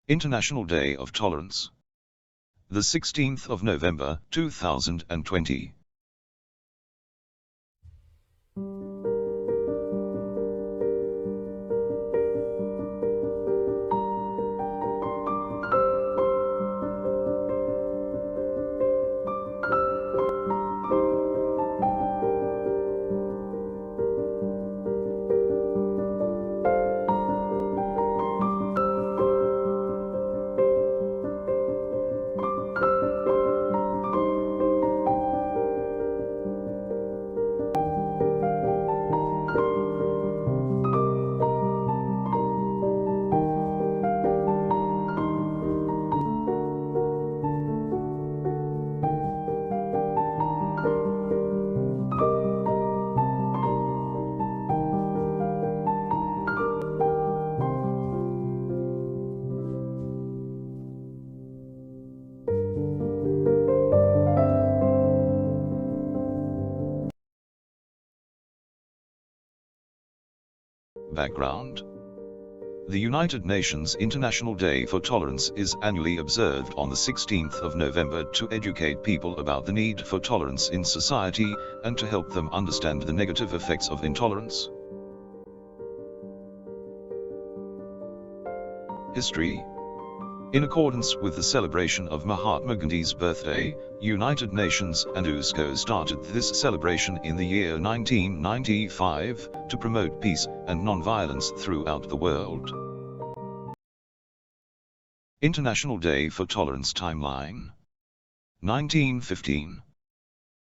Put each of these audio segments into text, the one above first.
International Day of Tolerance. The 16th of November, 2020. Background. The United Nations International Day for Tolerance is annually observed on the 16th of November to educate people about the need for tolerance in society and to help them understand the negative effects of intolerance. History. In accordance with the celebration of Mahatma Gandhi's birthday, United Nations and UNESCO started this celebration in the year 1995 to promote peace and non-violence throughout the world. International Day for Tolerance Timeline. 1915.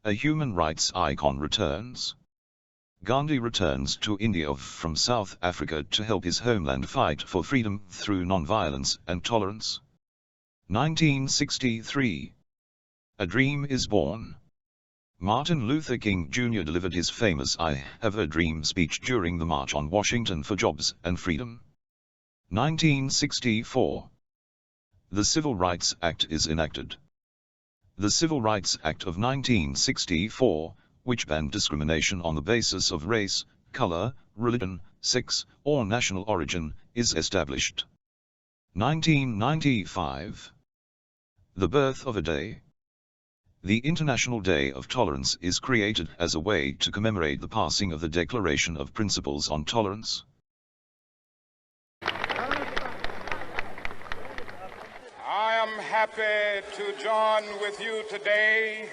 A human rights icon returns. Gandhi returns to India from South Africa to help his homeland fight for freedom through non-violence and tolerance. 1963. A Dream is Born. Martin Luther King Jr. delivered his famous "I Have a Dream" speech during the March on Washington for Jobs and Freedom. 1964. The Civil Rights Act is enacted. The Civil Rights Act of 1964, which banned discrimination on the basis of race, color, religion, sex, or national origin, is established. 1995. The birth of a day. The International Day of Tolerance is created as a way to commemorate the passing of the Declaration of Principles on Tolerance. I am happy to join with you today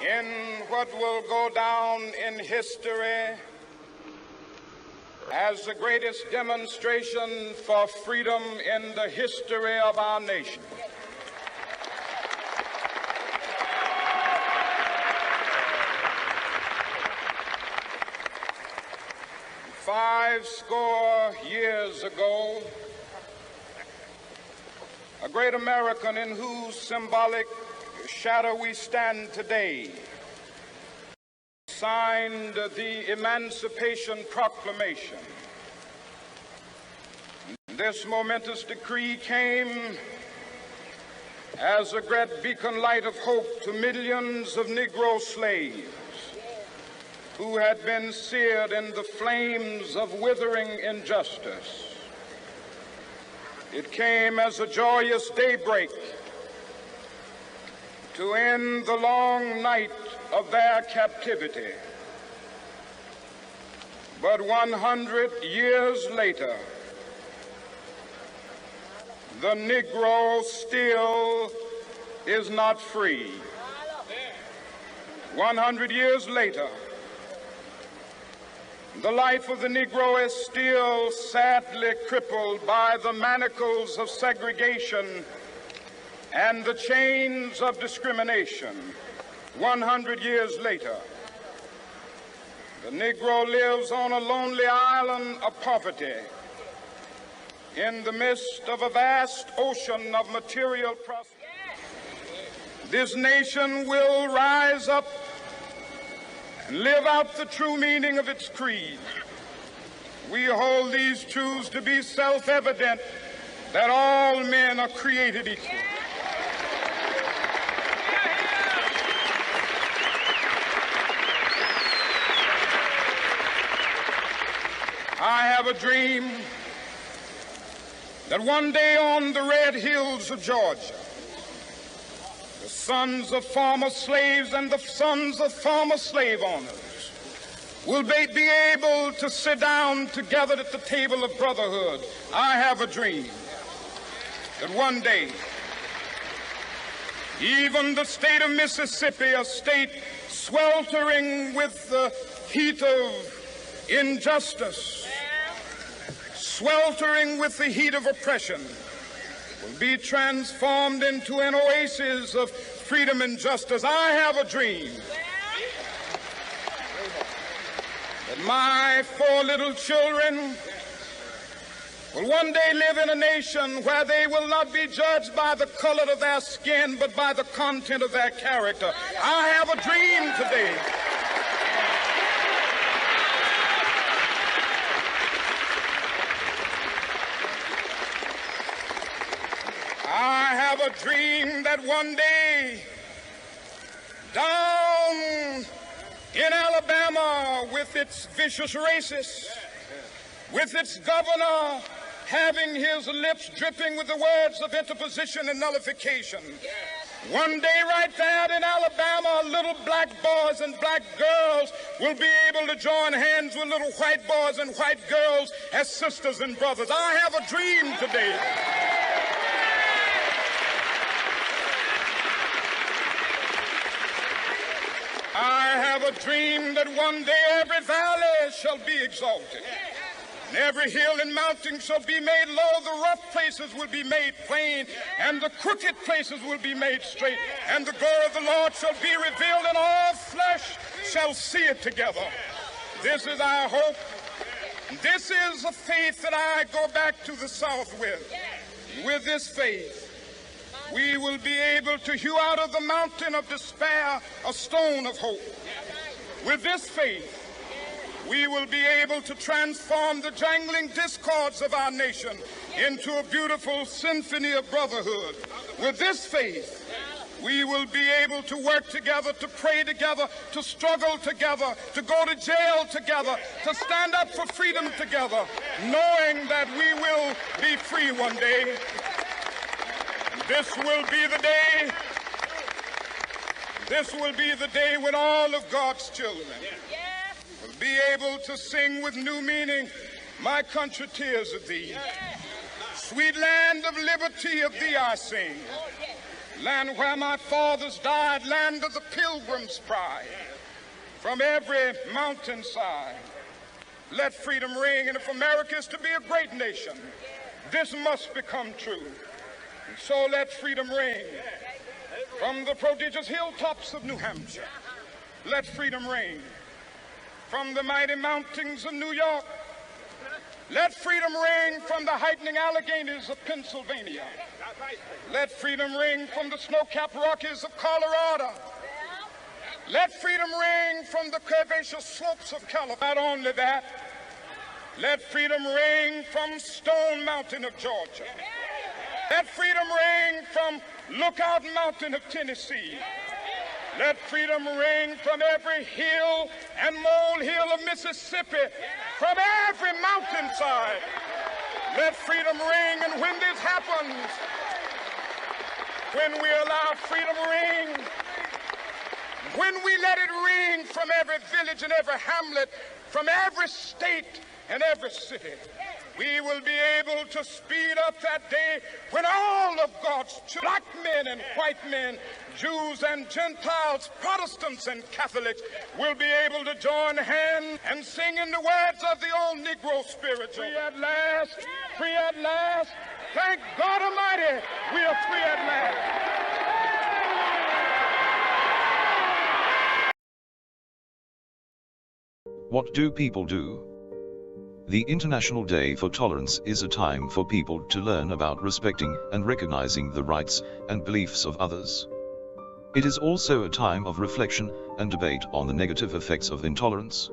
in what will go down in history as the greatest demonstration for freedom in the history of our nation. Five score years ago, a great American in whose symbolic shadow we stand today signed the Emancipation Proclamation. This momentous decree came as a great beacon light of hope to millions of Negro slaves who had been seared in the flames of withering injustice. It came as a joyous daybreak to end the long night of their captivity. But 100 years later, the Negro still is not free. 100 years later, the life of the Negro is still sadly crippled by the manacles of segregation and the chains of discrimination. 100 years later, the Negro lives on a lonely island of poverty in the midst of a vast ocean of material prosperity. This nation will rise up and live out the true meaning of its creed. We hold these truths to be self-evident, that all men are created equal. I have a dream that one day on the red hills of Georgia, the sons of former slaves and the sons of former slave owners will be able to sit down together at the table of brotherhood. I have a dream that one day, even the state of Mississippi, a state sweltering with the heat of injustice, sweltering with the heat of oppression, will be transformed into an oasis of freedom and justice. I have a dream that my 4 little children will one day live in a nation where they will not be judged by the color of their skin, but by the content of their character. I have a dream today. I have a dream that one day, down in Alabama, with its vicious racists, with its governor having his lips dripping with the words of interposition and nullification, one day right there in Alabama, little black boys and black girls will be able to join hands with little white boys and white girls as sisters and brothers. I have a dream today. I have a dream that one day every valley shall be exalted, and every hill and mountain shall be made low. The rough places will be made plain, and the crooked places will be made straight. And the glory of the Lord shall be revealed, and all flesh shall see it together. This is our hope. This is a faith that I go back to the South with. With this faith, we will be able to hew out of the mountain of despair a stone of hope. With this faith, we will be able to transform the jangling discords of our nation into a beautiful symphony of brotherhood. With this faith, we will be able to work together, to pray together, to struggle together, to go to jail together, to stand up for freedom together, knowing that we will be free one day. This will be the day. This will be the day when all of God's children will be able to sing with new meaning, "My country, tears of thee. Sweet land of liberty, of thee I sing. Land where my fathers died, land of the pilgrim's pride. From every mountainside, let freedom ring. And if America is to be a great nation, this must become true. And so let freedom ring from the prodigious hilltops of New Hampshire. Let freedom ring from the mighty mountains of New York. Let freedom ring from the heightening Alleghanies of Pennsylvania. Let freedom ring from the snow-capped Rockies of Colorado. Let freedom ring from the curvaceous slopes of California. Not only that, let freedom ring from Stone Mountain of Georgia. Let freedom ring from Lookout Mountain of Tennessee. Let freedom ring from every hill and molehill of Mississippi, from every mountainside. Let freedom ring, and when this happens, when we allow freedom ring, when we let it ring from every village and every hamlet, from every state and every city, we will be able to speed up that day when all of God's children, black men and white men, Jews and Gentiles, Protestants and Catholics, will be able to join hands and sing in the words of the old Negro spiritual. Free at last, free at last. Thank God Almighty, we are free at last. What do people do? The International Day for Tolerance is a time for people to learn about respecting and recognizing the rights and beliefs of others. It is also a time of reflection and debate on the negative effects of intolerance.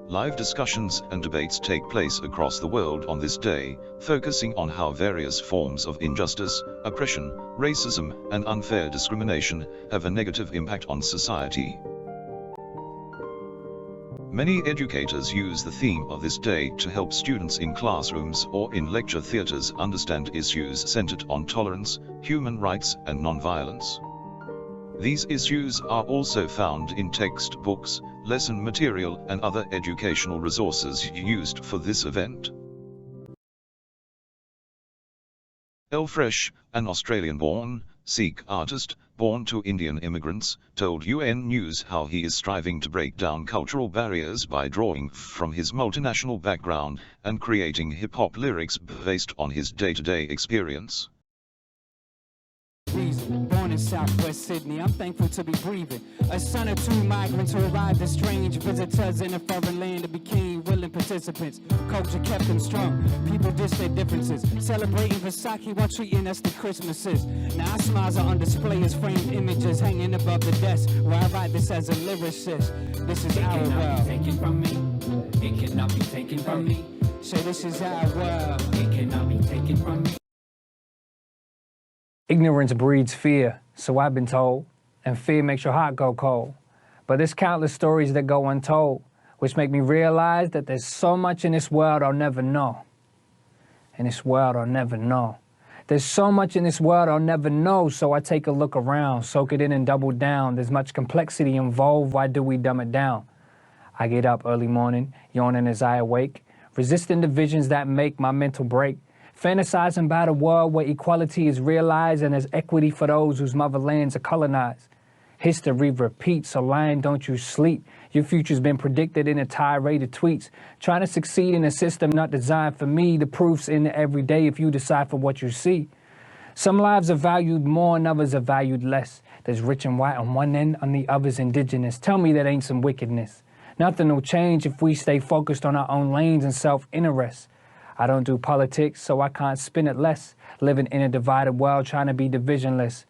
Live discussions and debates take place across the world on this day, focusing on how various forms of injustice, oppression, racism, and unfair discrimination have a negative impact on society. Many educators use the theme of this day to help students in classrooms or in lecture theaters understand issues centered on tolerance, human rights, and nonviolence. These issues are also found in textbooks, lesson material, and other educational resources used for this event. Elle Fresh, an Australian-born Sikh artist, born to Indian immigrants, told UN News how he is striving to break down cultural barriers by drawing from his multinational background and creating hip-hop lyrics based on his day-to-day experience. Born in Southwest Sydney, I'm thankful to be breathing. A son of two migrants who arrived as strange visitors in a foreign land and became willing participants. Culture kept them strong, people dissed their differences, celebrating Versace while treating us to Christmases. Now our smiles are on display as framed images hanging above the desk, where I write this as a lyricist. This is our world. It cannot be taken from me. It cannot be taken from me. So this is our world. It cannot be taken from me. Ignorance breeds fear, so I've been told, and fear makes your heart go cold. But there's countless stories that go untold, which make me realize that there's so much in this world I'll never know. In this world I'll never know. There's so much in this world I'll never know, so I take a look around, soak it in and double down. There's much complexity involved, why do we dumb it down? I get up early morning, yawning as I awake, resisting the visions that make my mental break. Fantasizing about a world where equality is realized and there's equity for those whose motherlands are colonized. History repeats, so lying don't you sleep. Your future's been predicted in a tirade of tweets. Trying to succeed in a system not designed for me. The proof's in the everyday if you decide for what you see. Some lives are valued more and others are valued less. There's rich and white on one end, on the other's indigenous. Tell me that ain't some wickedness. Nothing will change if we stay focused on our own lanes and self-interest. I don't do politics, so I can't spin it less. Living in a divided world, trying to be divisionless.